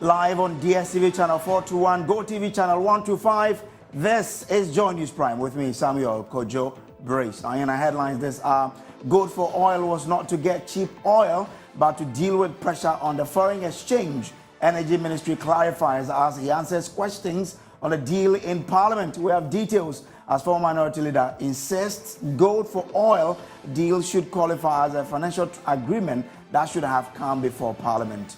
live on DSTV channel 421, GoTV channel 125. This is Joy News Prime with me, Samuel Kojo Brace. Now, in our headlines, this good for oil was not to get cheap oil, but to deal with pressure on the foreign exchange. Energy Ministry clarifies as he answers questions on the deal in Parliament. We have details as former Minority Leader insists gold for oil deal should qualify as a financial agreement that should have come before Parliament.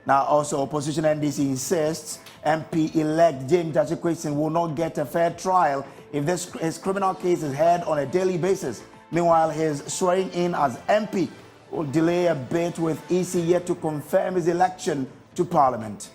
Now, also, opposition NDC insists MP-elect James Dachi will not get a fair trial if his criminal case is heard on a daily basis. Meanwhile, his swearing in as MP will delay a bit with EC yet to confirm his election to Parliament.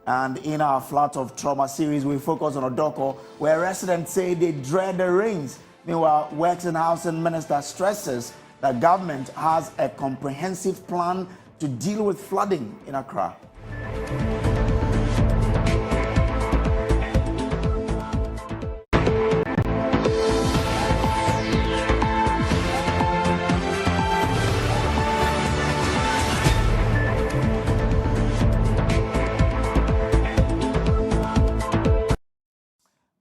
And in our Flat of Trauma series, we focus on Odoko, where residents say they dread the rains. Meanwhile, Works and Housing Minister stresses that government has a comprehensive plan to deal with flooding in Accra.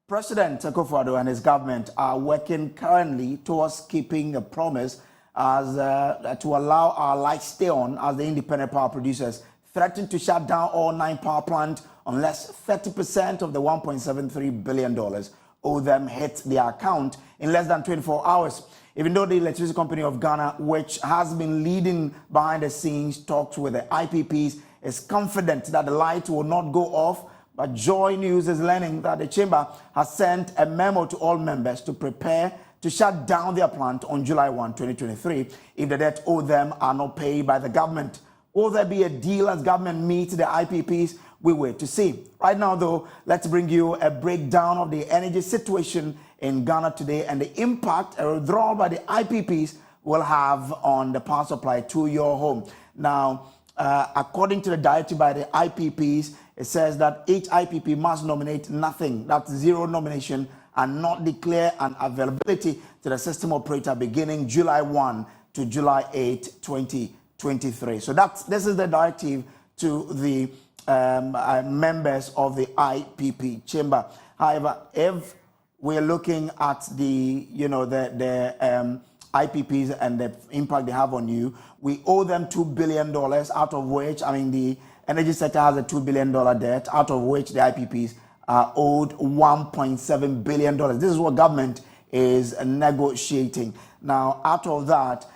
President Akufo-Addo and his government are working currently towards keeping a promise as to allow our lights stay on as the independent power producers threaten to shut down all 9 power plants unless 30% of the $1.73 billion owe them hit their account in less than 24 hours. Even though the Electricity Company of Ghana, which has been leading behind the scenes talks with the IPPs, is confident that the light will not go off. But Joy News is learning that the chamber has sent a memo to all members to prepare to shut down their plant on July 1, 2023 if the debt owed them are not paid by the government. Will there be a deal as government meets the IPPs? We wait to see. Right now, though, let's bring you a breakdown of the energy situation in Ghana today and the impact a withdrawal by the IPPs will have on the power supply to your home. Now, according to the directive by the IPPs, it says that each IPP must nominate nothing, that's 0 nomination, and not declare an availability to the system operator beginning July 1 to July 8, 2023. So this is the directive to the members of the IPP chamber. However, if we're looking at the IPPs and the impact they have on you, we owe them $2 billion, out of which, the energy sector has a $2 billion debt, out of which the IPPs are owed $1.7 billion. This is what government is negotiating. Now, out of that,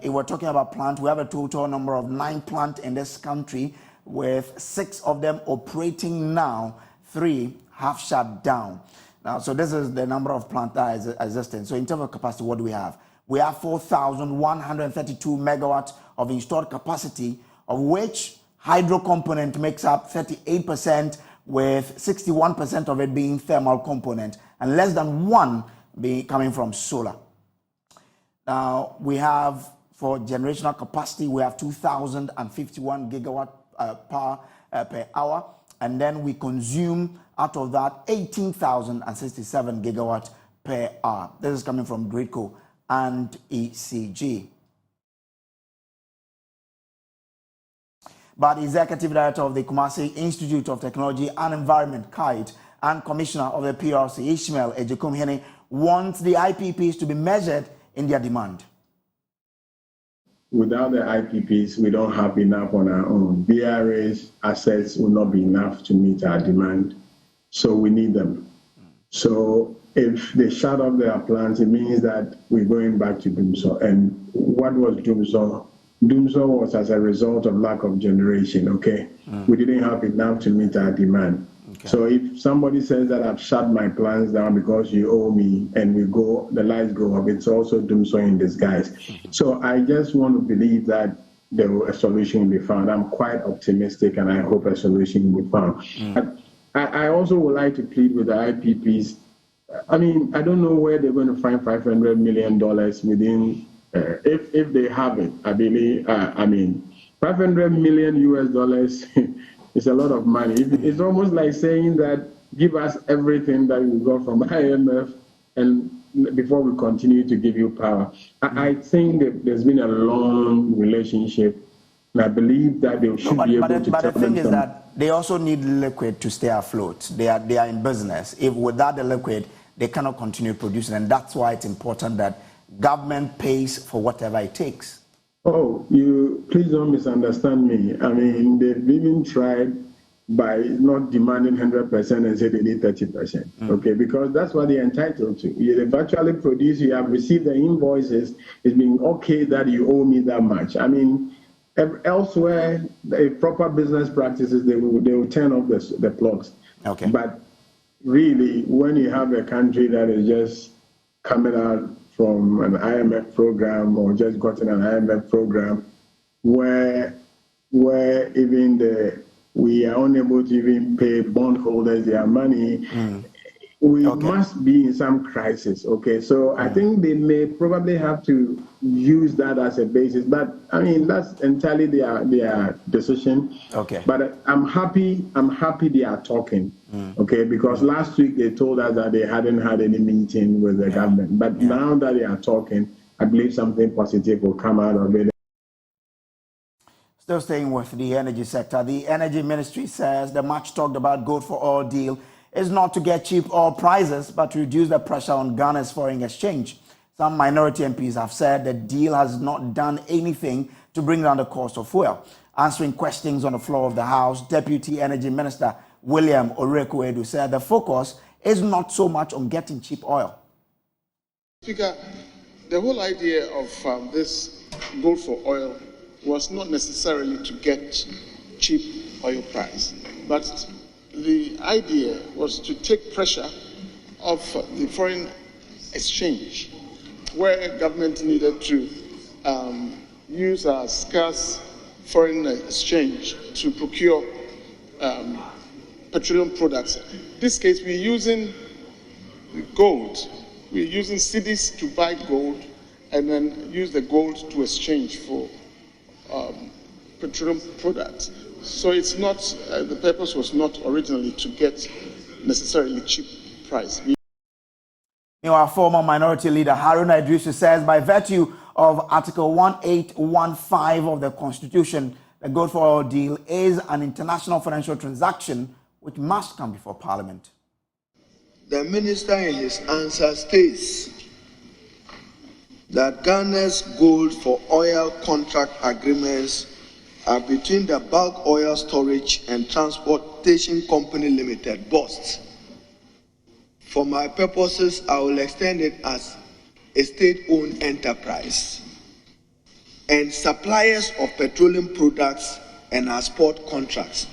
if we're talking about plants, we have a total number of 9 plants in this country, with 6 of them operating now, 3 have shut down. Now, so this is the number of plants that is existing. So in terms of capacity, what do we have? We have 4,132 megawatts of installed capacity, of which hydro component makes up 38%, with 61% of it being thermal component, and less than 1 being coming from solar. Now, we have, for generational capacity, we have 2,051 gigawatt power per hour, and then we consume out of that 18,067 gigawatt per hour. This is coming from Gridco and ECG. But the Executive Director of the Kumasi Institute of Technology and Environment, KITE, and Commissioner of the PRC, Ishmael Ejekumhene, wants the IPPs to be measured in their demand. Without the IPPs, we don't have enough on our own. BRA's assets will not be enough to meet our demand, so we need them. So if they shut off their plants, it means that we're going back to Doomsor. And what was Doomsor? Doomsor was as a result of lack of generation, okay? We didn't have enough to meet our demand. Okay. So if somebody says that I've shut my plans down because you owe me and the lights go up, it's also Doomsor in disguise. So I just want to believe that a solution will be found. I'm quite optimistic and I hope a solution will be found. I also would like to plead with the IPPs. I don't know where they're going to find $500 million within if they have it. I believe, $500 million US is a lot of money. It's almost like saying that give us everything that we got from IMF and before we continue to give you power. I think that there's been a long relationship And I believe that they should be able to but tell the thing them is that they also need liquid to stay afloat. They are in business. If without the liquid, they cannot continue producing, and that's why it's important that government pays for whatever it takes. Oh, you please don't misunderstand me. I mean, they've even tried by not demanding 100% and say they need 30%. Okay, because that's what they're entitled to. They've actually produced, you have received the invoices, it's been okay that you owe me that much. I mean, elsewhere, proper business practices, they will turn off the plugs. Okay. But really, when you have a country that is just coming out from an IMF program or just gotten an IMF program where even we are unable to even pay bondholders their money, we must be in some crisis, okay? So I think they may probably have to use that as a basis, but I mean, that's entirely their decision. Okay. But I'm happy they are talking, okay? Because last week they told us that they hadn't had any meeting with the government, but now that they are talking, I believe something positive will come out of it. Still staying with the energy sector, the Energy Ministry says the much talked about gold for oil deal is not to get cheap oil prices, but to reduce the pressure on Ghana's foreign exchange. Some minority MPs have said the deal has not done anything to bring down the cost of fuel. Answering questions on the floor of the House, Deputy Energy Minister William Orekoedu said the focus is not so much on getting cheap oil. Speaker, the whole idea of this gold for oil was not necessarily to get cheap oil price, but the idea was to take pressure off the foreign exchange, where government needed to use our scarce foreign exchange to procure petroleum products. In this case, we're using gold. We're using cedis to buy gold and then use the gold to exchange for petroleum products. So it's not, the purpose was not originally to get necessarily cheap price. Our former minority leader Haruna Idrisu says by virtue of Article 1815 of the Constitution, the gold for oil deal is an international financial transaction which must come before Parliament. The minister in his answer states that Ghana's gold for oil contract agreements are between the Bulk Oil Storage and Transportation Company Limited, BOST. For my purposes, I will extend it as a state-owned enterprise and suppliers of petroleum products and export contracts.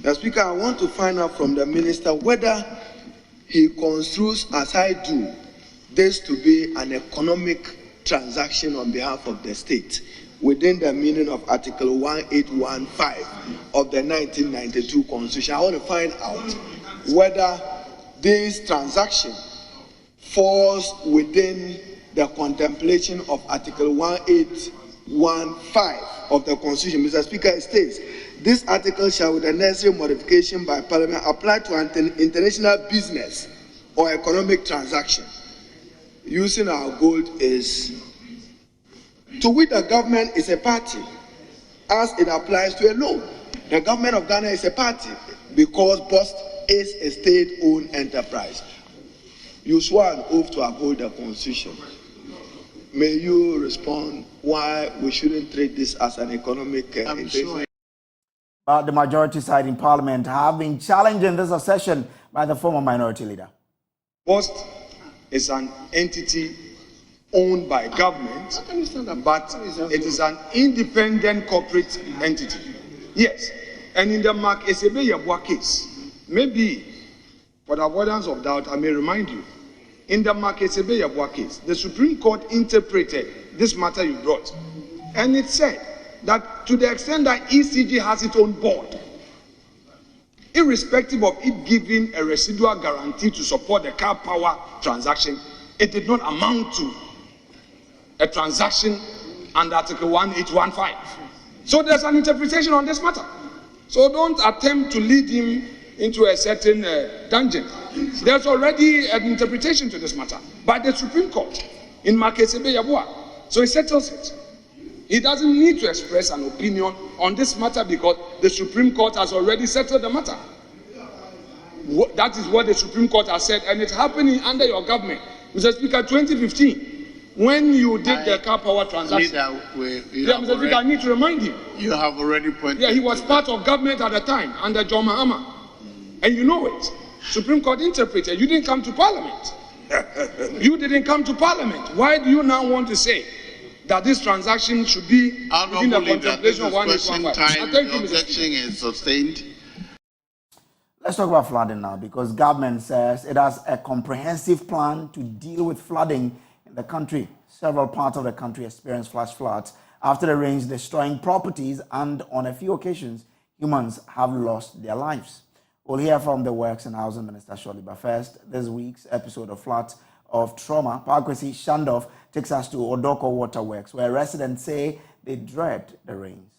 The Speaker, I want to find out from the minister whether he construes, as I do, this to be an economic transaction on behalf of the state within the meaning of Article 1815 of the 1992 Constitution. I want to find out whether this transaction falls within the contemplation of Article 1815 of the Constitution. Mr. Speaker, it states, this article shall, with the necessary modification by Parliament, apply to an international business or economic transaction using our gold is to which the government is a party as it applies to a loan. The government of Ghana is a party because BOST is a state-owned enterprise. You swore an oath to uphold the Constitution. May you respond why we shouldn't treat this as an economic interest? But the majority side in Parliament have been challenging this accession by the former minority leader. BOST is an entity owned by government, but it is an independent corporate entity. Yes, and in the Mark Esebe Yabua case, maybe for the avoidance of doubt, I may remind you, in the Mark Esebe Yabua case, the Supreme Court interpreted this matter you brought, and it said that to the extent that ECG has its own board, irrespective of it giving a residual guarantee to support the car power transaction, it did not amount to a transaction under Article 1815. So there's an interpretation on this matter. So don't attempt to lead him into a certain dungeon. There's already an interpretation to this matter by the Supreme Court in Mark Esebe Yabua. So it settles it. He doesn't need to express an opinion on this matter because the Supreme Court has already settled the matter. That is what the Supreme Court has said, and it's happening under your government. Mr. Speaker, 2015, when you did the car power transaction, Mr. Speaker, I need to remind him. You have already pointed. Yeah, he was part of government at the time under John Mahama, and you know it. Supreme Court interpreted. You didn't come to Parliament. You didn't come to Parliament. Why do you now want to say that this transaction should be within the contemplation of 1.5? Thank you, Mr. Objection is sustained. Let's talk about flooding now, because government says it has a comprehensive plan to deal with flooding in the country. Several parts of the country experienced flash floods after the rains destroying properties, and on a few occasions, humans have lost their lives. We'll hear from the Works and Housing Minister shortly, but first, this week's episode of Floods of Trauma, Parkwesi Shandov takes us to Odoko Waterworks, where residents say they dread the rains.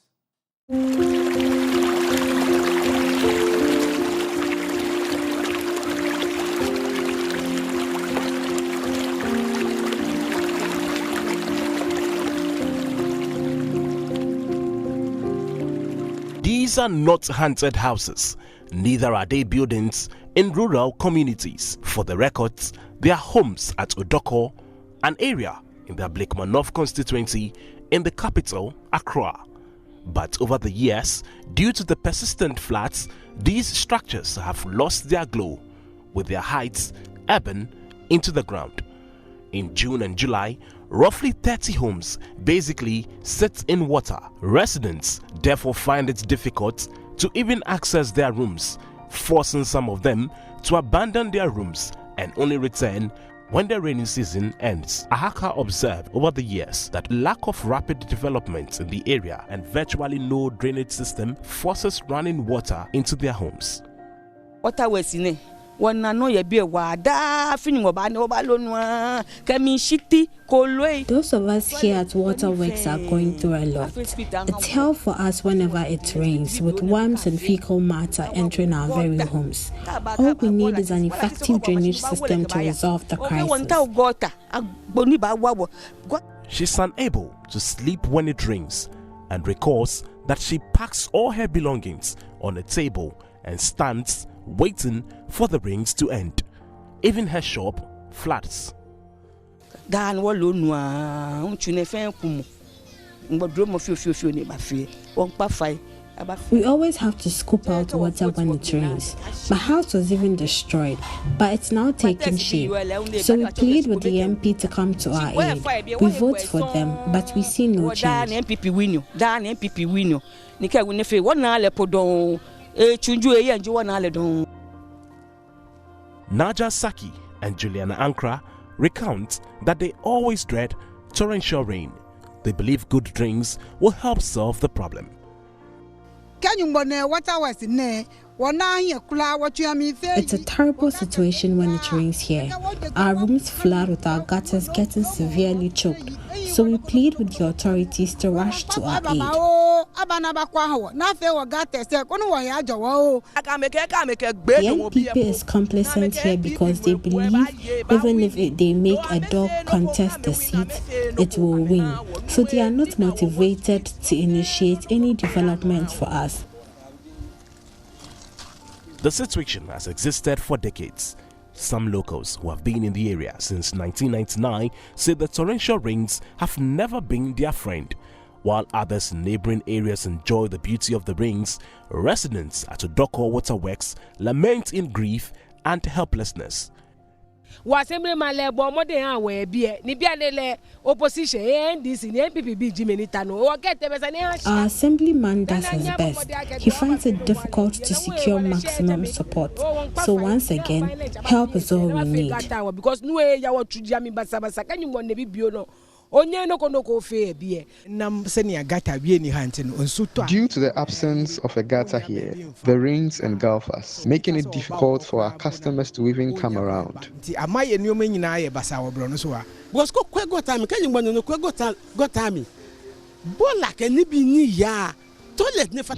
These are not haunted houses, neither are they buildings in rural communities. For the records, they are homes at Odoko, an area in the Blakemore North constituency in the capital, Accra. But over the years, due to the persistent floods, these structures have lost their glow, with their heights ebbing into the ground. In June and July, roughly 30 homes basically sit in water. Residents therefore find it difficult to even access their rooms, forcing some of them to abandon their rooms and only return when the rainy season ends. Ahaka observed over the years that lack of rapid development in the area and virtually no drainage system forces running water into their homes. Those of us here at Waterworks are going through a lot. It's hell for us whenever it rains, with worms and fecal matter entering our very homes. All we need is an effective drainage system to resolve the crisis. She's unable to sleep when it rains and recalls that she packs all her belongings on a table and stands waiting for the rains to end. Even her shop floods. We always have to scoop out water when it rains. My house was even destroyed, but it's now taking shape. So we plead with the MP to come to our aid. We vote for them, but we see no change. Naja Saki and Juliana Ankra recount that they always dread torrential rain. They believe good drains will help solve the problem. It's a terrible situation when it rains here. Our rooms flood with our gutters getting severely choked. So we plead with the authorities to rush to our aid. The NPP is complacent here because they believe even if they make a dog contest the seat, it will win. So they are not motivated to initiate any development for us. The situation has existed for decades. Some locals who have been in the area since 1999 say the torrential rains have never been their friend. While others in neighboring areas enjoy the beauty of the rains, residents at Odoko Waterworks lament in grief and helplessness. Our assemblyman does his best. He finds it difficult to secure maximum support. So once again, help is all we need. Due to the absence of a gutter here, the rains engulf us, making it difficult for our customers to even come around.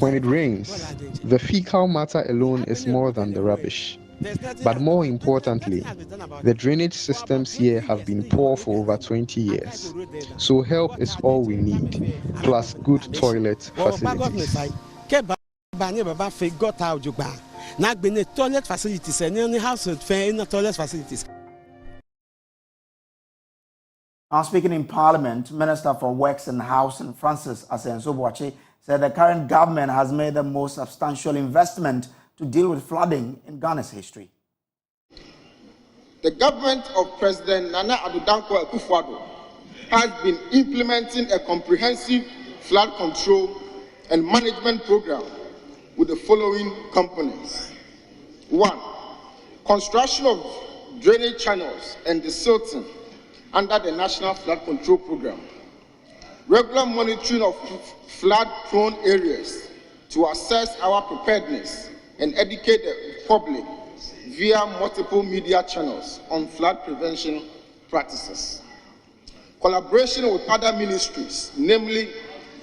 When it rains, the fecal matter alone is more than the rubbish. But more importantly, the drainage systems here have been poor for over 20 years. So help is all we need, plus good toilet facilities. Now speaking in Parliament, Minister for Works and Housing Francis Asenso-Boakye said the current government has made the most substantial investment to deal with flooding in Ghana's history. The government of President Nana Addo Dankwa Akufo-Addo has been implementing a comprehensive flood control and management program with the following components. 1. Construction of drainage channels and desilting under the National Flood Control Program. Regular monitoring of flood-prone areas to assess our preparedness and educate the public via multiple media channels on flood prevention practices. Collaboration with other ministries, namely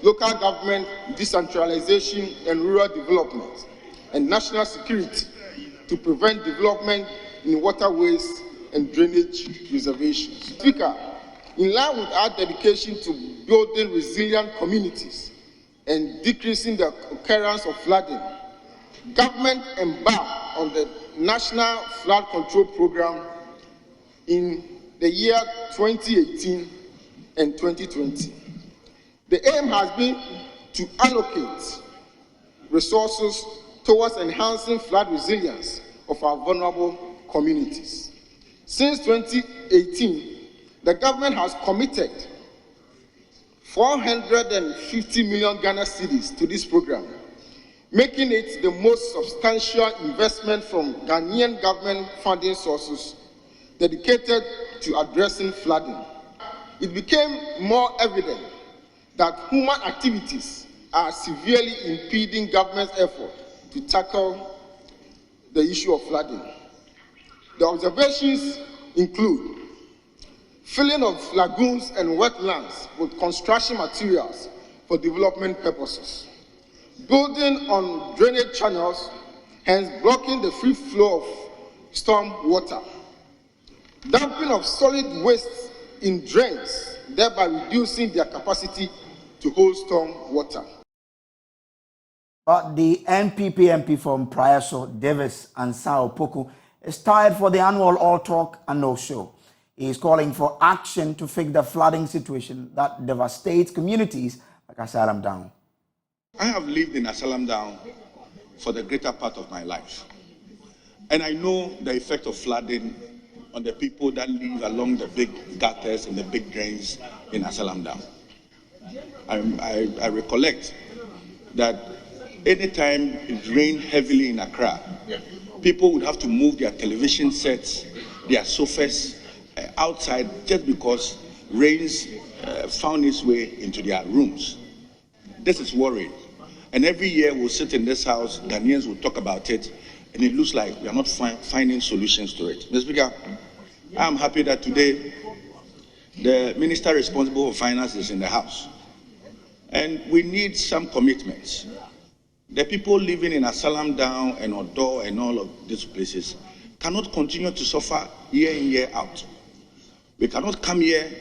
local government, decentralization and rural development, and national security to prevent development in waterways and drainage reservations. Speaker, in line with our dedication to building resilient communities and decreasing the occurrence of flooding, government embarked on the National Flood Control Program in the year 2018 and 2020. The aim has been to allocate resources towards enhancing flood resilience of our vulnerable communities. Since 2018, the government has committed 450 million Ghana cedis to this program, making it the most substantial investment from Ghanaian government funding sources dedicated to addressing flooding. It became more evident that human activities are severely impeding government's effort to tackle the issue of flooding. The observations include filling of lagoons and wetlands with construction materials for development purposes, building on drainage channels, hence blocking the free flow of storm water, dumping of solid waste in drains, thereby reducing their capacity to hold storm water. But the NPP MP from Prayaso, Davis and Sao Poku, is tired for the annual all talk and no show. He is calling for action to fix the flooding situation that devastates communities like Asalam Down. I have lived in Asalam Down for the greater part of my life. And I know the effect of flooding on the people that live along the big gutters and the big drains in Asalam Down. I recollect that anytime it rained heavily in Accra, people would have to move their television sets, their sofas outside just because rains found its way into their rooms. This is worrying. And every year we'll sit in this house, Ghanaians will talk about it, and it looks like we are not finding solutions to it. Mr. Speaker, I am happy that today the minister responsible for finance is in the house. And we need some commitments. The people living in Asalam Down and Odo and all of these places cannot continue to suffer year in, year out. We cannot come here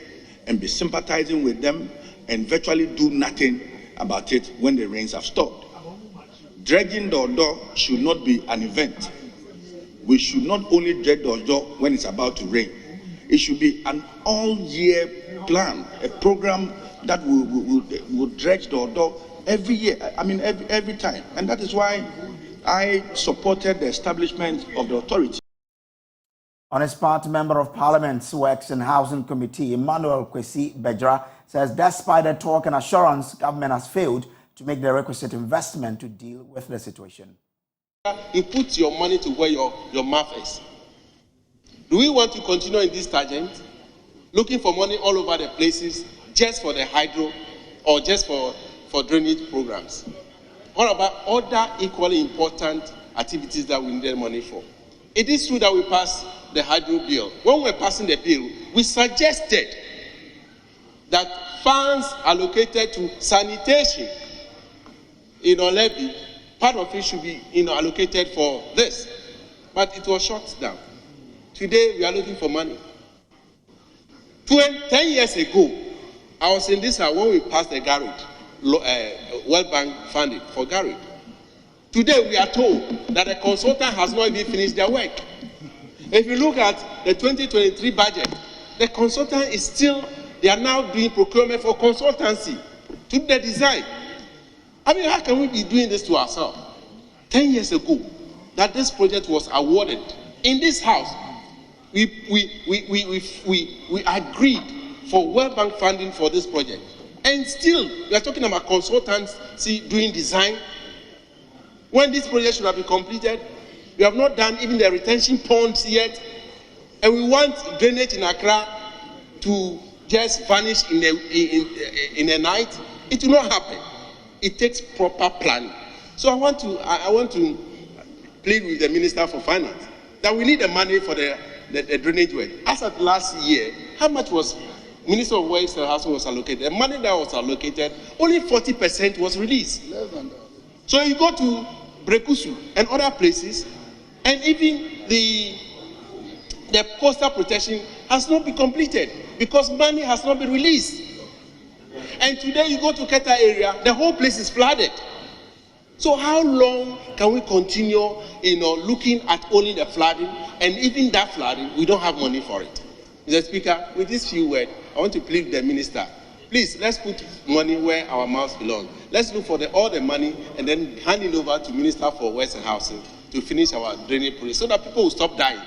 and be sympathizing with them and virtually do nothing about it when the rains have stopped. Dredging the Odo should not be an event. We should not only dredge the Odo when it's about to rain. It should be an all-year plan, a program that will dredge the Odo every year, every time. And that is why I supported the establishment of the authority. On his part, Member of Parliament's Works and Housing Committee, Emmanuel Kwesi Bejra, says despite the talk and assurance, government has failed to make the requisite investment to deal with the situation. You put your money to where your mouth is. Do we want to continue in this tangent, looking for money all over the places, just for the hydro or just for drainage programs? What about other equally important activities that we need money for? It is true that we passed the hydro bill. When we were passing the bill, we suggested that funds allocated to sanitation in our levy, part of it should be allocated for this. but it was shut down. Today, we are looking for money. 10 years ago, I was in this house when we passed the garage, World Bank funding for garage. Today, we are told that the consultant has not even finished their work. If you look at the 2023 budget, the consultant is still, they are now doing procurement for consultancy to the design. I mean, how can we be doing this to ourselves? 10 years ago, that this project was awarded in this house, we agreed for World Bank funding for this project. And still, we are talking about consultancy doing design. When this project should have been completed, we have not done even the retention ponds yet. And we want drainage in Accra to just vanish in a night. It will not happen. It takes proper planning. So I want to plead with the Minister for Finance that we need the money for the drainage work. As of last year, how much was Minister of Works and Housing was allocated? The money that was allocated, only 40% was released. So you go to Brekusu and other places, and even the coastal protection has not been completed because money has not been released. And today you go to Keta area, the whole place is flooded. So how long can we continue, looking at only the flooding, and even that flooding, we don't have money for it? Mr. Speaker, with these few words, I want to plead with the minister. Please, let's put money where our mouths belong. Let's look for all the money and then hand it over to Minister for Works and Housing to finish our drainage project so that people will stop dying.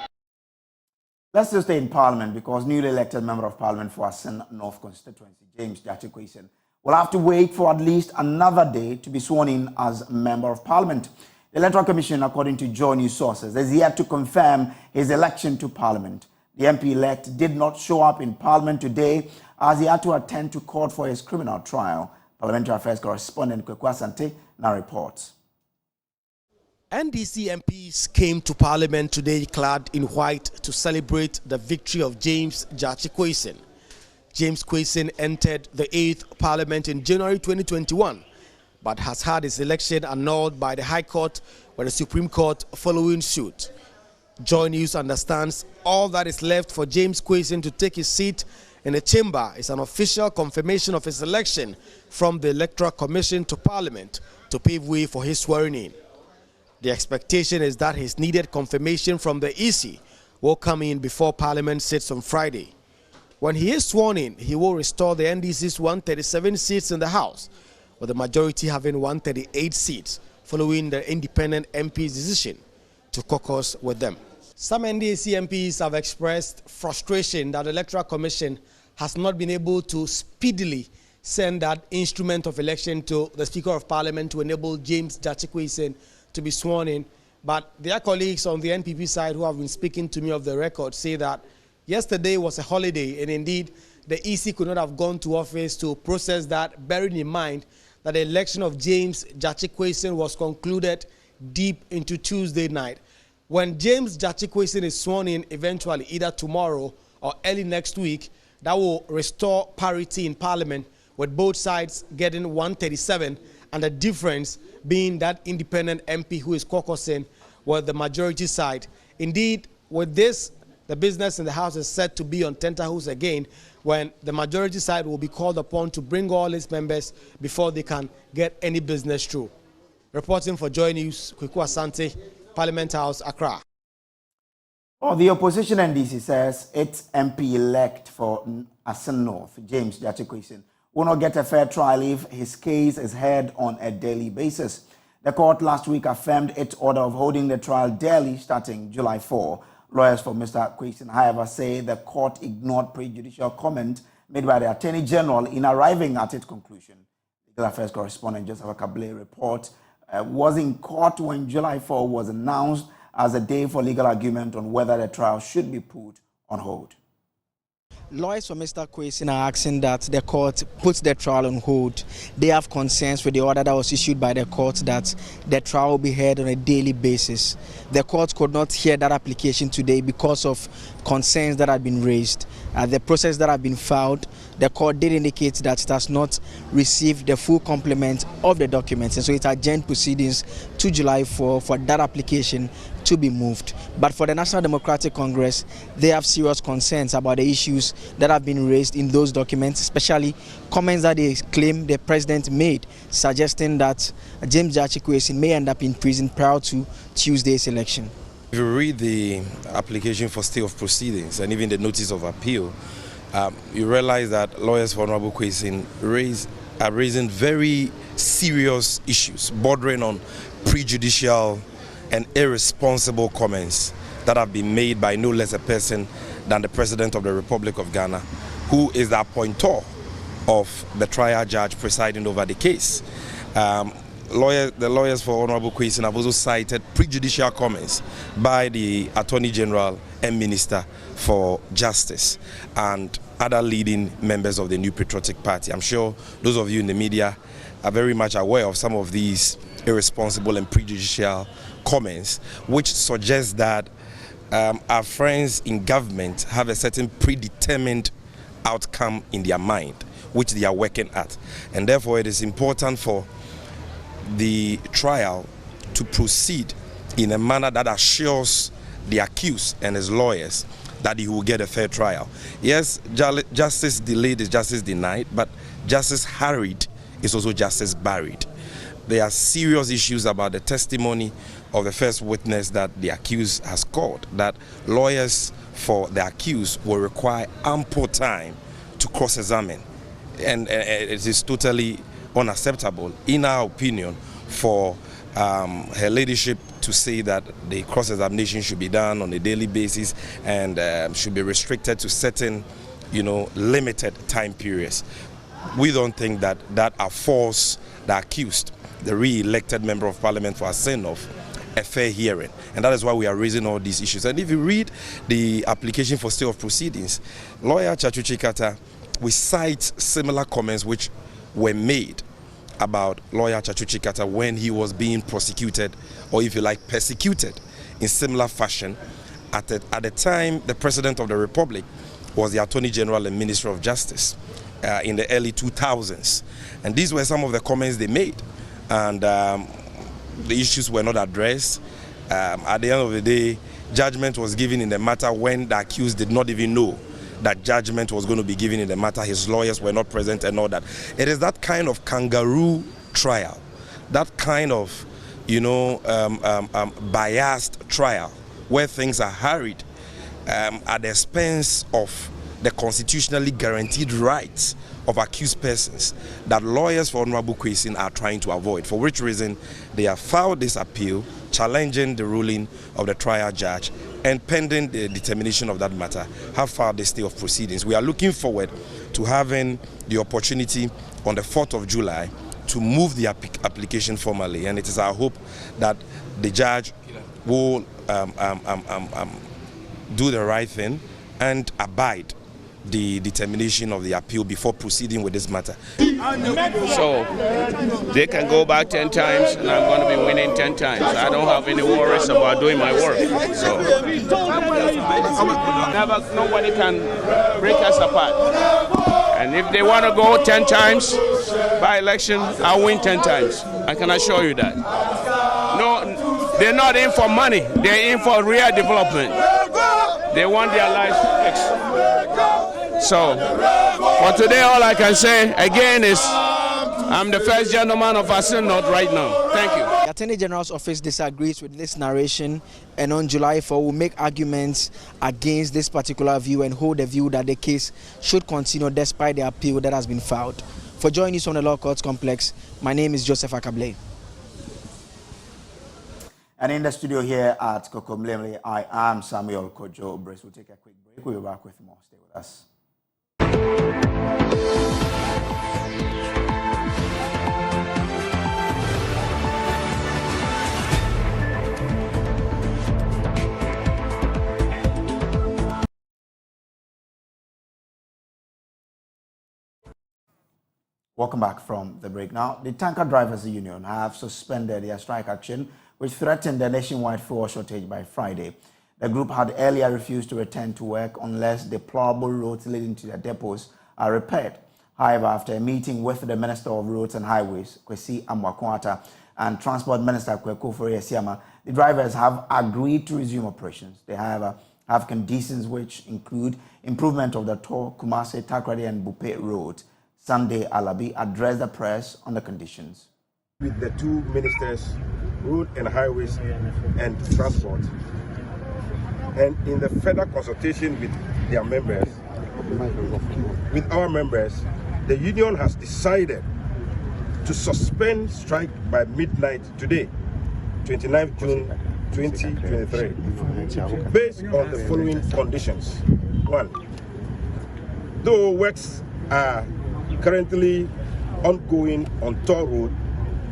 Let's still stay in Parliament because newly elected Member of Parliament for Asen North constituency, James Jachikwason, will have to wait for at least another day to be sworn in as Member of Parliament. The Electoral Commission, according to Joy News sources, is yet to confirm his election to Parliament. The MP-elect did not show up in Parliament today as he had to attend to court for his criminal trial. Parliamentary Affairs correspondent Kweku Asante now reports. NDC MPs came to Parliament today clad in white to celebrate the victory of James Jachikwason. James Kwason entered the 8th Parliament in January 2021, but has had his election annulled by the High Court or the Supreme Court following suit. Joy News understands all that is left for James Kwason to take his seat in the chamber is an official confirmation of his election from the Electoral Commission to Parliament to pave way for his swearing in. The expectation is that his needed confirmation from the EC will come in before Parliament sits on Friday. When he is sworn in, he will restore the NDC's 137 seats in the House, with the majority having 138 seats, following the independent MP's decision to caucus with them. Some NDC MPs have expressed frustration that the Electoral Commission has not been able to speedily send that instrument of election to the Speaker of Parliament to enable James Jachikwason to be sworn in. But their colleagues on the NPP side who have been speaking to me of the record say that yesterday was a holiday, and indeed the EC could not have gone to office to process that, bearing in mind that the election of James Jachikwason was concluded deep into Tuesday night. When James Jachikwason is sworn in eventually, either tomorrow or early next week, that will restore parity in Parliament, with both sides getting 137, and the difference being that independent MP who is caucusing with the majority side. Indeed, with this, the business in the House is set to be on tenterhooks again, when the majority side will be called upon to bring all its members before they can get any business through. Reporting for Joy News, Kweku Asante, Parliament House, Accra. Oh, the opposition NDC says its MP-elect for Asen North, James Jachikwason, will not get a fair trial if his case is heard on a daily basis. The court last week affirmed its order of holding the trial daily starting July 4. Lawyers for Mr. Kwason, however, say the court ignored prejudicial comment made by the Attorney General in arriving at its conclusion. Legal Affairs correspondent Joseph Akable reports was in court when July 4 was announced as a day for legal argument on whether the trial should be put on hold. Lawyers for Mr. Kwason are asking that the court puts the trial on hold. They have concerns with the order that was issued by the court that the trial will be heard on a daily basis. The court could not hear that application today because of concerns that had been raised. The process that had been filed, the court did indicate that it has not received the full complement of the documents, and so it adjourned proceedings to July 4 for that application to be moved. But for the National Democratic Congress, they have serious concerns about the issues that have been raised in those documents, especially comments that they claim the president made, suggesting that James Gyakye Quayson may end up in prison prior to Tuesday's election. If you read the application for stay of proceedings and even the notice of appeal, you realize that lawyers for Honorable Quayson are raising very serious issues bordering on prejudicial and irresponsible comments that have been made by no less a person than the President of the Republic of Ghana, who is the appointer of the trial judge presiding over the case. The lawyers for Honorable Quayson have also cited prejudicial comments by the Attorney General and Minister for Justice and other leading members of the New Patriotic Party. I'm sure those of you in the media are very much aware of some of these irresponsible and prejudicial comments, which suggest that our friends in government have a certain predetermined outcome in their mind, which they are working at. And therefore, it is important for the trial to proceed in a manner that assures the accused and his lawyers that he will get a fair trial. Yes, justice delayed is justice denied, but justice hurried is also justice buried. There are serious issues about the testimony of the first witness that the accused has called, that lawyers for the accused will require ample time to cross-examine. And it is totally unacceptable, in our opinion, for her ladyship to say that the cross-examination should be done on a daily basis and should be restricted to certain, limited time periods. We don't think that affords the accused, the re-elected member of Parliament for Asenov, a fair hearing. And that is why we are raising all these issues. And if you read the application for stay of proceedings, lawyer Chachuchi Kata, we cite similar comments which were made about lawyer Chachuchi Kata when he was being prosecuted, or if you like, persecuted in similar fashion. At the time, the President of the Republic was the Attorney General and Minister of Justice in the early 2000s. And these were some of the comments they made. And the issues were not addressed. At the end of the day, judgment was given in the matter when the accused did not even know that judgment was going to be given in the matter. His lawyers were not present and all that. It is that kind of kangaroo trial, that kind of, biased trial where things are hurried at the expense of the constitutionally guaranteed rights of accused persons that lawyers for Honorable Quayson are trying to avoid, for which reason they have filed this appeal challenging the ruling of the trial judge, and pending the determination of that matter, have filed the stay of proceedings. We are looking forward to having the opportunity on the 4th of July to move the application formally, and it is our hope that the judge will do the right thing and abide the determination of the appeal before proceeding with this matter. So they can go back 10 times and I'm going to be winning 10 times. I don't have any worries about doing my work. So nobody can break us apart. And if they want to go 10 times by election, I'll win 10 times. I can assure you that. No, they're not in for money. They're in for real development. They want their lives fixed. So, for today, all I can say again is I'm the first gentleman of Asenot right now. Thank you. The Attorney General's office disagrees with this narration, and on July 4 will make arguments against this particular view and hold the view that the case should continue despite the appeal that has been filed. For Joy News on the Law Courts Complex, my name is Joseph Akable. And in the studio here at Kokomlemle, I am Samuel Kojo Brace. We'll take a quick break. We'll be back with more. Stay with us. Welcome back from the break. Now, the Tanker Drivers Union have suspended their strike action, which threatened the nationwide fuel shortage by Friday. The group had earlier refused to return to work unless deplorable roads leading to their depots are repaired. However, after a meeting with the Minister of Roads and Highways, Kwesi Amwakwata, and Transport Minister Kweku Fori-Esiama, the drivers have agreed to resume operations. They have conditions which include improvement of the Tor, Kumasi, Takrady and Bupe road. Sunday Alabi addressed the press on the conditions. With the two ministers, Road and Highways and Transport, and in the further consultation with their members, with our members, the union has decided to suspend strike by midnight today, 29th June 2023, based on the following conditions. 1. Though works are currently ongoing on Tor Road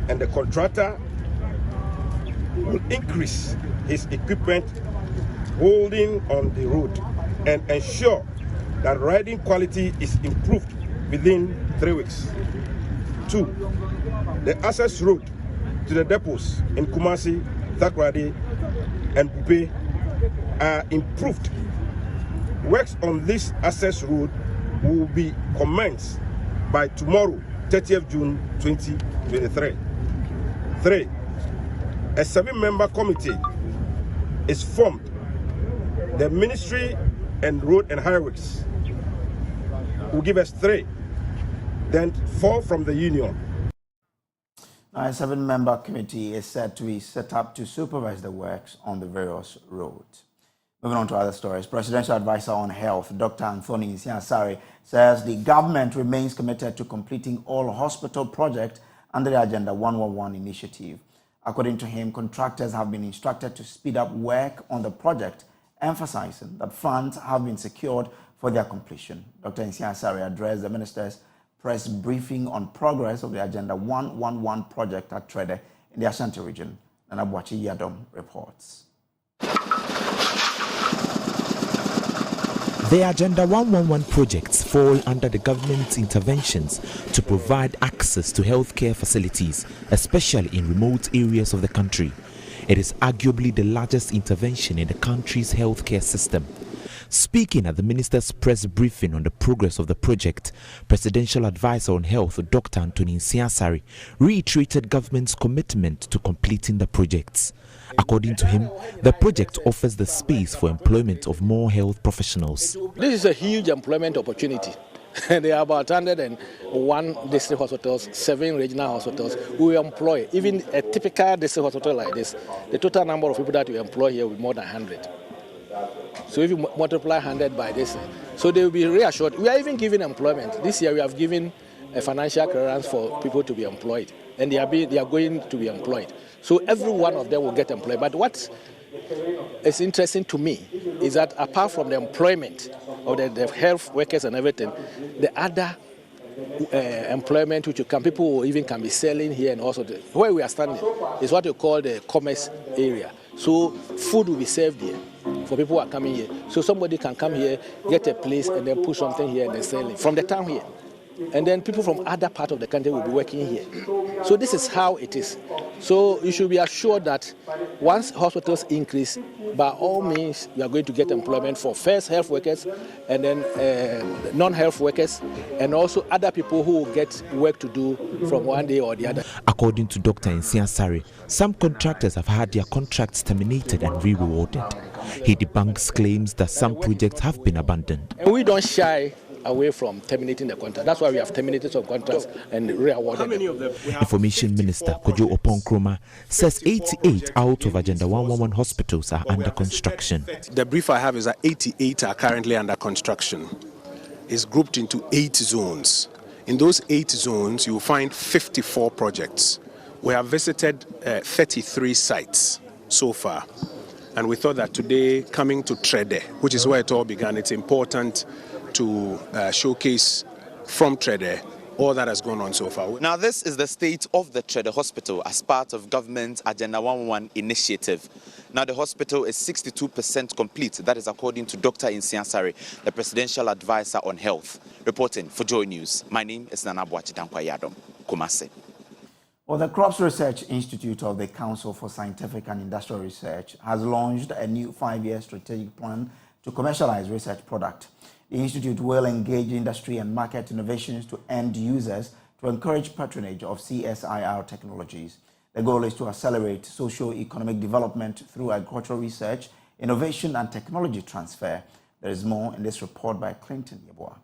and the contractor will increase his equipment holding on the road and ensure that riding quality is improved within 3 weeks. 2. The access road to the depots in Kumasi, Takrady and Bupe are improved. Works on this access road will be commenced by tomorrow, 30th June 2023. 3. A 7-member committee is formed. The Ministry and Road and Highways will give us 3, then 4 from the union. Now, a 7-member committee is said to be set up to supervise the works on the various roads. Moving on to other stories, Presidential Advisor on Health, Dr. Anthony Nsiah-Sarri, says the government remains committed to completing all hospital projects under the Agenda 111 initiative. According to him, contractors have been instructed to speed up work on the project, emphasizing that funds have been secured for their completion. Dr. Nsiah-Sarri addressed the minister's press briefing on progress of the Agenda 111 project at Trede in the Ashanti region. Nana Boachi Yadom reports. The Agenda 111 projects fall under the government's interventions to provide access to healthcare facilities, especially in remote areas of the country. It is arguably the largest intervention in the country's healthcare system. Speaking at the minister's press briefing on the progress of the project, Presidential Advisor on Health, Dr. Anthony Nsiah-Sarri, reiterated government's commitment to completing the projects. According to him, the project offers the space for employment of more health professionals. This is a huge employment opportunity. There are about 101 district hospitals, 7 regional hospitals who employ. Even a typical district hospital like this, the total number of people that we employ here will be more than 100. So if you multiply 100 by this, so they will be reassured. We are even giving employment. This year we have given a financial clearance for people to be employed, and they are going to be employed. So every one of them will get employed. But what is interesting to me is that apart from the employment of the health workers and everything, the other employment which people even can be selling here, and also where we are standing is what we call the commerce area. So food will be served here for people who are coming here. So somebody can come here, get a place, and then put something here and then sell it from the town here. And then people from other parts of the country will be working here. So this is how it is. So you should be assured that once hospitals increase, by all means, you are going to get employment for first health workers and then non-health workers, and also other people who will get work to do from one day or the other. According to Dr. Nsiah-Sarri, some contractors have had their contracts terminated and re-rewarded. He debunks claims that some projects have been abandoned. And we don't shy away from terminating the contract. That's why we have terminated some contracts and re-awarded them. Information Minister Kojo Oponkroma says 88 out of Agenda 111 hospitals are under construction. The brief I have is that 88 are currently under construction. It's grouped into 8 zones. In those 8 zones, you will find 54 projects. We have visited 33 sites so far. And we thought that today, coming to Trede, which is where it all began, it's important to showcase from Trede all that has gone on so far. Now, this is the state of the Trede Hospital as part of government's Agenda 111 initiative. Now, the hospital is 62% complete. That is according to Dr. Nsiah-Sarri, the Presidential Advisor on Health. Reporting for Joy News, my name is Nana Boachi Yadom, Kumasi. Well, the Crops Research Institute of the Council for Scientific and Industrial Research has launched a new 5-year strategic plan to commercialize research product. The institute will engage industry and market innovations to end users to encourage patronage of CSIR technologies. The goal is to accelerate socio-economic development through agricultural research, innovation and technology transfer. There is more in this report by Clinton Yeboah.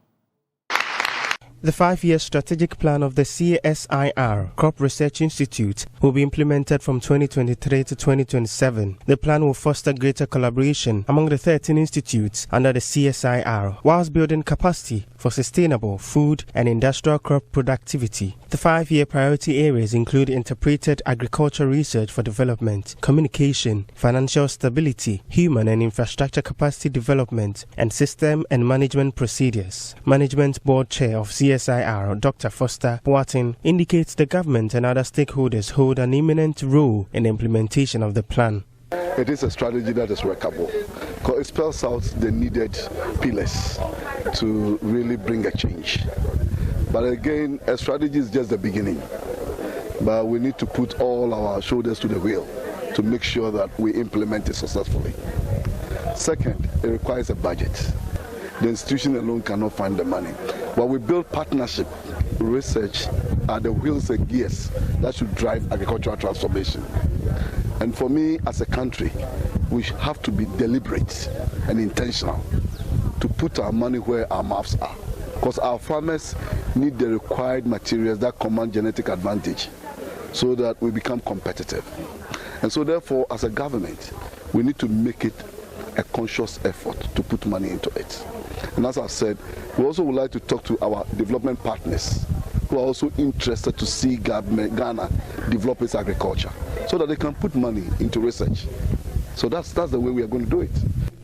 The 5-year strategic plan of the CSIR, Crop Research Institute, will be implemented from 2023 to 2027. The plan will foster greater collaboration among the 13 institutes under the CSIR, whilst building capacity for sustainable food and industrial crop productivity. The 5-year priority areas include interpreted agriculture research for development, communication, financial stability, human and infrastructure capacity development, and system and management procedures. Management Board Chair of CSIR, Dr. Foster Boateng, indicates the government and other stakeholders hold an eminent role in the implementation of the plan. It is a strategy that is workable because it spells out the needed pillars to really bring a change. But again, a strategy is just the beginning. But we need to put all our shoulders to the wheel to make sure that we implement it successfully. Second, it requires a budget. The institution alone cannot find the money. But we build partnership, research are the wheels and gears that should drive agricultural transformation. And for me, as a country, we have to be deliberate and intentional to put our money where our mouths are. Because our farmers need the required materials that command genetic advantage so that we become competitive. And so therefore, as a government, we need to make it a conscious effort to put money into it. And as I said, we also would like to talk to our development partners who are also interested to see Ghana develop its agriculture so that they can put money into research. So that's the way we are going to do it.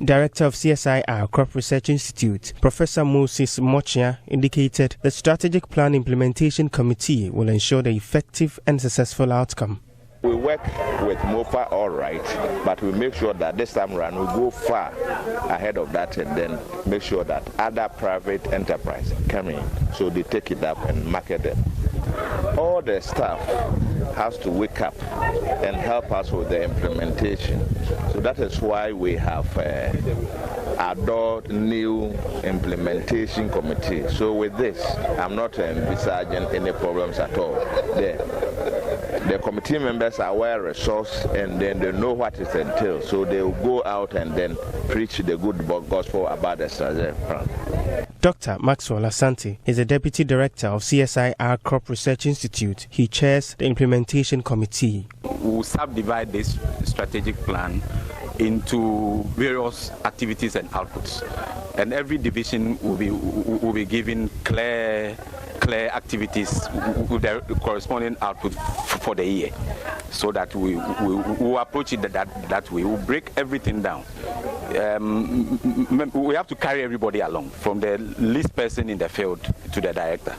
Director of CSIR Crop Research Institute, Professor Moses Mochia, indicated the Strategic Plan Implementation Committee will ensure the effective and successful outcome. We work with MOFA all right, but we make sure that this time around we go far ahead of that and then make sure that other private enterprise come in so they take it up and market it. All the staff has to wake up and help us with the implementation. So that is why we have adored new implementation committee. So with this, I'm not envisaging any problems at all. The committee members are well resourced and then they know what it entails. So they will go out and then preach the good gospel about the strategic plan. Dr. Maxwell Asante is the Deputy Director of CSIR Crop Research Institute. He chairs the implementation committee. We will subdivide this strategic plan into various activities and outputs, and every division will be given clear activities with the corresponding output for the year, so that we will approach it that way. We'll break everything down. We have to carry everybody along, from the least person in the field to the director.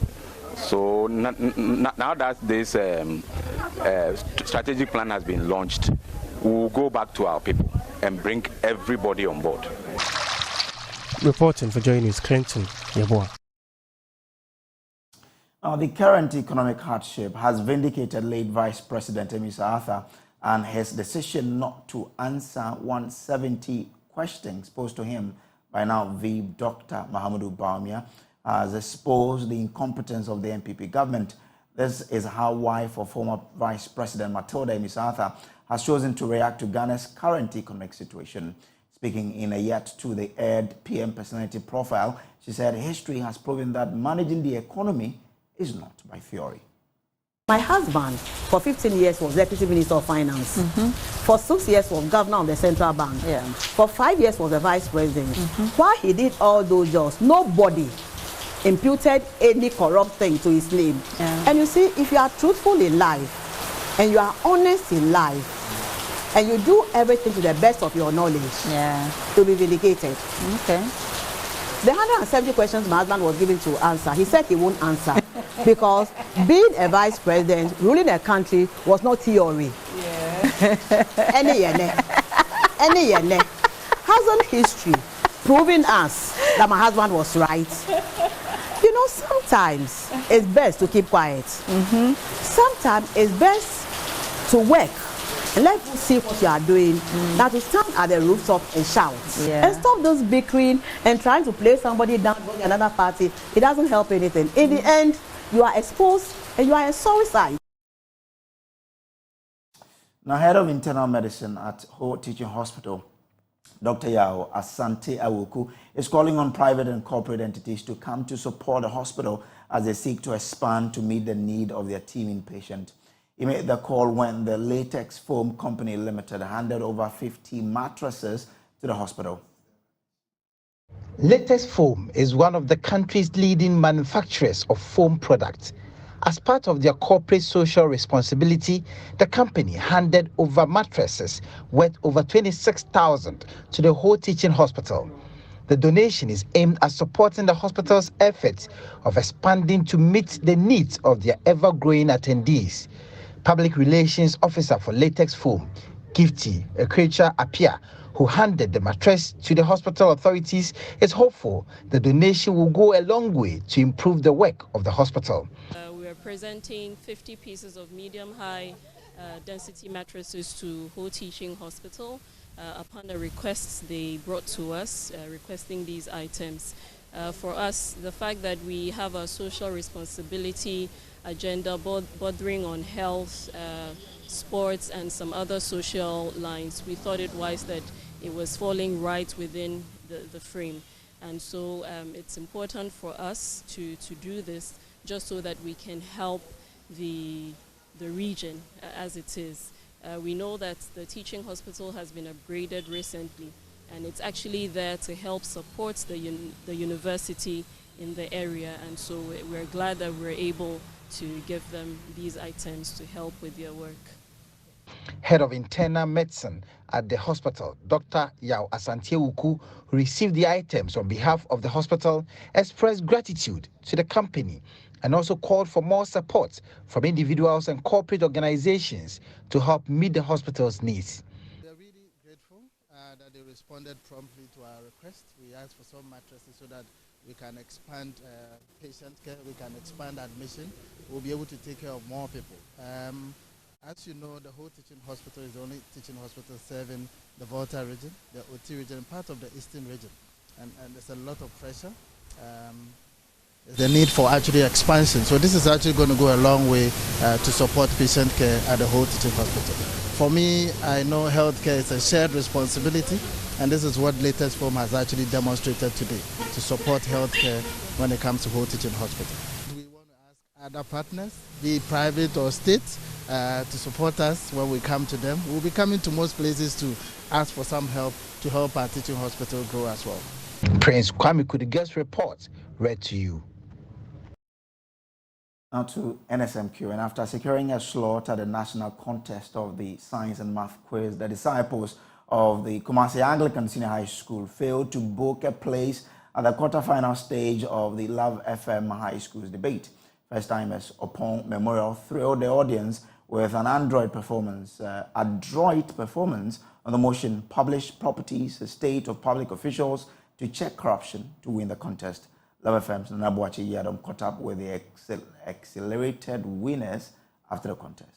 So now that this strategic plan has been launched, we'll go back to our people and bring everybody on board. Reporting for Joy News, Clinton Yeboah. The current economic hardship has vindicated late Vice President Emisa Arthur and his decision not to answer 170 questions posed to him by now VP Dr. Mahamudu Bawumia has exposed the incompetence of the NPP government. This is how wife of former Vice President Matilda Emisa Arthur has chosen to react to Ghana's current economic situation. Speaking in a yet to the aired PM personality profile, she said history has proven that managing the economy is not by theory. My husband, for 15 years, was Deputy Minister of Finance. For 6 years, was Governor of the Central Bank. For 5 years, was the Vice President. While he did all those jobs, nobody imputed any corrupt thing to his name. And you see, if you are truthful in life, and you are honest in life, and you do everything to the best of your knowledge, to be vindicated. The 170 questions my husband was given to answer, he said he won't answer because being a vice president, ruling a country was not theory. Hasn't history proven us that my husband was right? You know, sometimes it's best to keep quiet. Sometimes it's best to work and let you see what you are doing, than to stand at the rooftop and shout. And stop those bickering and trying to play somebody down to another party. It doesn't help anything. In the end, you are exposed and you are a suicide. Now, head of internal medicine at Ho Teaching Hospital, Dr. Yao Asante Awoku, is calling on private and corporate entities to come to support the hospital as they seek to expand to meet the need of their teeming patient. He made the call when the Latex Foam Company Limited handed over 50 mattresses to the hospital. Latex Foam is one of the country's leading manufacturers of foam products. As part of their corporate social responsibility, the company handed over mattresses worth over 26,000 to the Ho Teaching Hospital. The donation is aimed at supporting the hospital's efforts of expanding to meet the needs of their ever-growing attendees. Public Relations Officer for Latex Foam, Gifty Ekrecha Apia, who handed the mattress to the hospital authorities, is hopeful the donation will go a long way to improve the work of the hospital. We are presenting 50 pieces of medium-high density mattresses to Ho Teaching Hospital upon the requests they brought to us, requesting these items. For us, the fact that we have a social responsibility agenda bordering on health, sports, and some other social lines, we thought it wise that it was falling right within the frame. And so it's important for us to do this just so that we can help the region as it is. We know that the teaching hospital has been upgraded recently, and it's actually there to help support the university in the area, and so we're glad that we're able to give them these items to help with their work. Head of Internal Medicine at the hospital, Dr. Yao Asante Awoku, who received the items on behalf of the hospital, expressed gratitude to the company and also called for more support from individuals and corporate organizations to help meet the hospital's needs. We are really grateful that they responded promptly to our request. We asked for some mattresses so that we can expand patient care, we can expand admission, we'll be able to take care of more people. As you know, the Ho Teaching Hospital is the only teaching hospital serving the Volta region, the OT region, and part of the Eastern region. And there's a lot of pressure. There's the need for actually expansion. So this is actually going to go a long way to support patient care at the Ho Teaching Hospital. For me, I know healthcare is a shared responsibility, and this is what Latex Foam has actually demonstrated today, to support healthcare when it comes to Ho Teaching Hospital. We want to ask other partners, be it private or state, to support us when we come to them. We'll be coming to most places to ask for some help to help our teaching hospital grow as well. Prince Kwame Kudiger's report read to you. Now to NSMQ, and after securing a slot at the national contest of the science and math quiz, the disciples of the Kumasi Anglican Senior High School failed to book a place at the quarterfinal stage of the Love FM High Schools debate. First-timers Upon Memorial thrilled the audience with an adroit performance on the motion Publish Properties, a state of public officials to check corruption to win the contest. Love FM's Nabuachi Yadom caught up with the accelerated winners after the contest.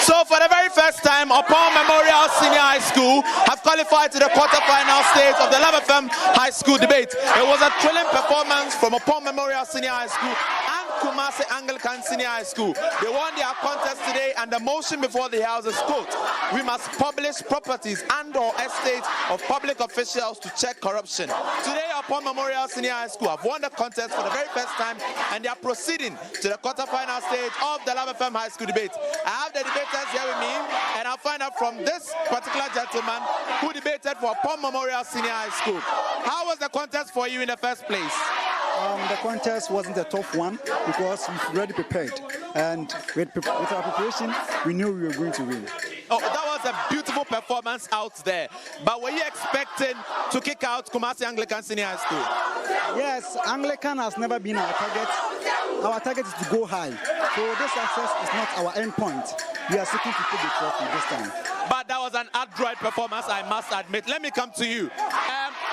So for the very first time, Upon Memorial Senior High School have qualified to the quarterfinal stage of the Love FM High School debate. It was a thrilling performance from Upon Memorial Senior High School and Kumasi Anglican Senior High School. They won their contest today, and the motion before the House is quote, we must publish properties and/or estates of public officials to check corruption. Today, Upon Memorial Senior High School have won the contest for the very first time, and they are proceeding to the quarterfinal stage of the Love FM High School debate. I have the debaters here with me, and I'll find out from this particular gentleman who debated for Upon Memorial Senior High School. How was the contest for you in the first place? The contest wasn't a tough one because we've already prepared, and with our preparation, we knew we were going to win. Oh, that was a beautiful performance out there. But were you expecting to kick out Kumasi Anglican Senior High School? Yes, Anglican has never been our target. Our target is to go high. So this success is not our end point. We are seeking to take the trophy this time. But that was an adroit performance, I must admit. Let me come to you.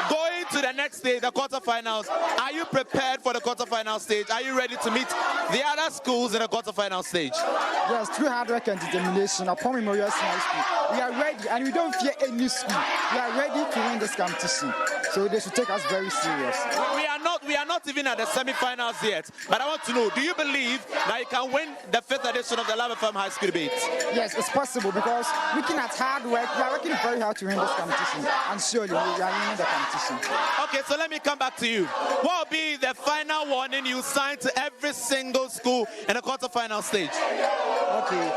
Going to the next stage, the quarterfinals. Are you prepared for the quarterfinal stage? Are you ready to meet the other schools in the quarterfinal stage? Yes, through hard work and determination upon Memorial Senior School, we are ready and we don't fear any school. We are ready to win this competition. So they should take us very serious. We are not even at the semi-finals yet, but I want to know, do you believe that you can win the 5th edition of the Love FM High School Debate? Yes, it's possible because looking at hard work, we are working very hard to win this competition, and surely we are winning the competition. Okay, so let me come back to you. What will be the final warning you sign to every single school in the quarterfinal stage? Okay,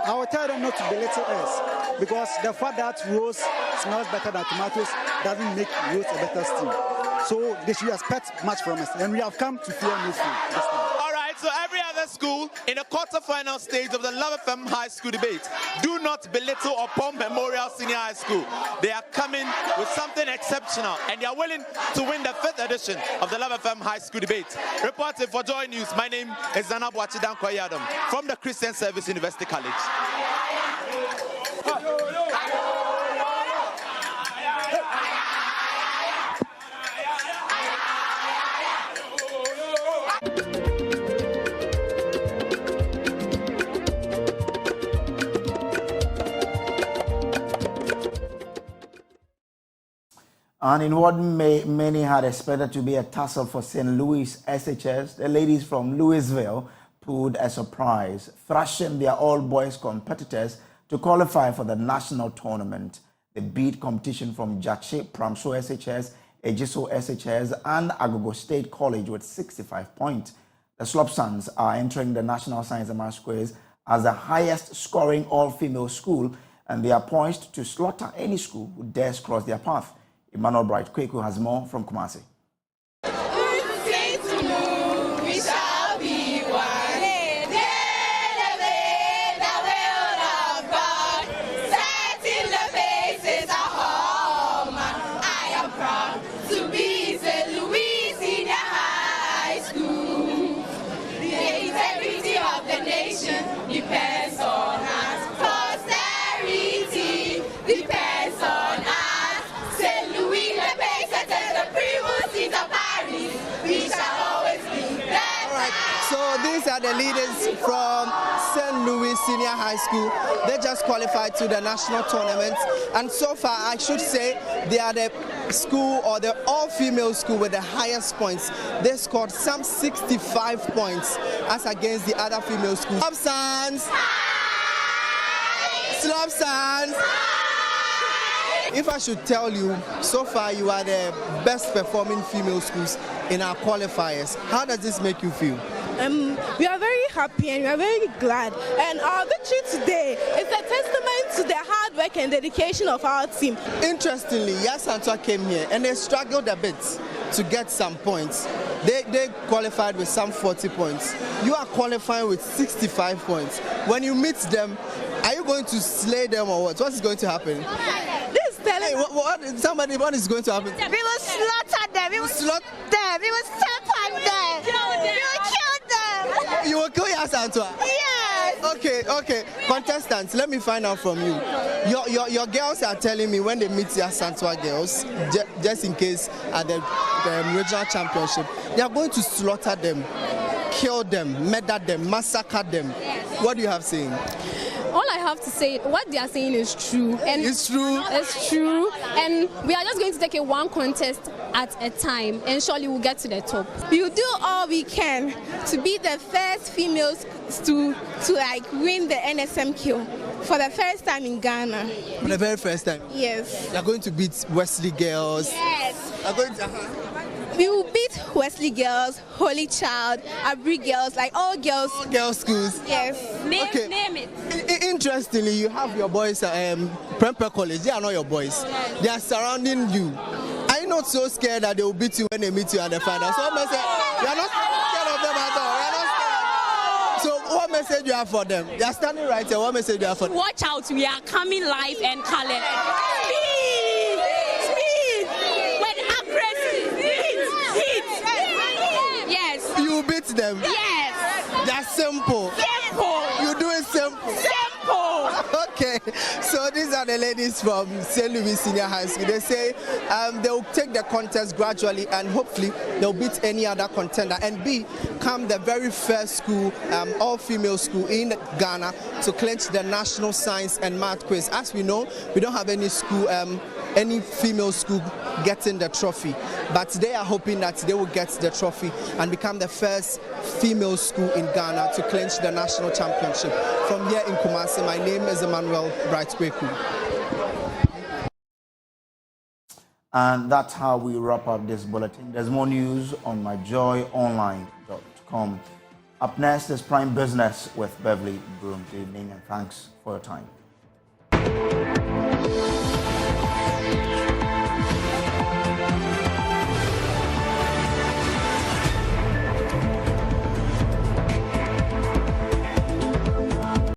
I will tell them not to belittle us, because the fact that rose smells better than tomatoes doesn't make rose a better stew. So they should expect much from us, and we have come to fear no food this time. All right, so every other school in the quarterfinal stage of the Love FM High School Debate, do not belittle upon Memorial Senior High School. They are coming with something exceptional, and they are willing to win the 5th edition of the Love FM High School Debate. Reporting for Joy News, my name is Zana Boachidan Kwayadam from the Christian Service University College. And in what many had expected to be a tussle for St. Louis SHS, the ladies from Louisville pulled a surprise, thrashing their all-boys competitors to qualify for the national tournament. They beat competition from Jache, Pramso SHS, Ejiso SHS, and Agogo State College with 65 points. The Slopsons are entering the National Science and Maths Quiz as the highest-scoring all-female school, and they are poised to slaughter any school who dares cross their path. Emmanuel Bright Kweku has more from Kumasi. These are the leaders from St. Louis Senior High School. They just qualified to the national tournament, and so far I should say they are the school or the all-female school with the highest points. They scored some 65 points as against the other female schools. Slopsons! Slopsons! If I should tell you, so far you are the best performing female schools in our qualifiers. How does this make you feel? We are very happy and we are very glad. And our victory today is a testament to the hard work and dedication of our team. Interestingly, Yasantua came here and they struggled a bit to get some points. They qualified with some 40 points. You are qualifying with 65 points. When you meet them, are you going to slay them or what? What is going to happen? What is going to happen? We will slaughter them. We will slaughter them. We will step on them. We will kill them. You will kill Yasantua? Yes. Okay. Contestants, let me find out from you. Your girls are telling me when they meet Yasantua girls, just in case at the regional championship, they are going to slaughter them, kill them, murder them, massacre them. What do you have saying? All I have to say, what they are saying is true. And it's true. It's true. And we are just going to take it one contest at a time, and surely we'll get to the top. We will do all we can to be the first females to win the NSMQ for the first time in Ghana. For the very first time? Yes. You're going to beat Wesley girls? Yes. You're going to... We will beat Wesley girls, Holy Child, Abri girls, like all girls. All girls schools? Yes. Name it. Interestingly, you have your boys at Prempeh College. They are not your boys. They are surrounding you. Are you not so scared that they will beat you when they meet you at the final? So what message? You are not scared of them at all. You are not scared. So what message do you have for them? They are standing right here. What message do you have for them? Watch out, we are coming live and colored. You beat them? Yes. That's simple. Simple. You do it simple. Simple. Okay, so these are the ladies from St. Louis Senior High School. They say they'll take the contest gradually and hopefully they'll beat any other contender and become the very first school, all-female school in Ghana to clinch the National Science and Math Quiz. As we know, we don't have any school, any female school getting the trophy, but they are hoping that they will get the trophy and become the first female school in Ghana to clinch the national championship. From here in Kumasi, my name is Emmanuel Brightweku. And that's how we wrap up this bulletin. There's more news on myjoyonline.com. Up next is Prime Business with Beverly Broom. Good evening and thanks for your time.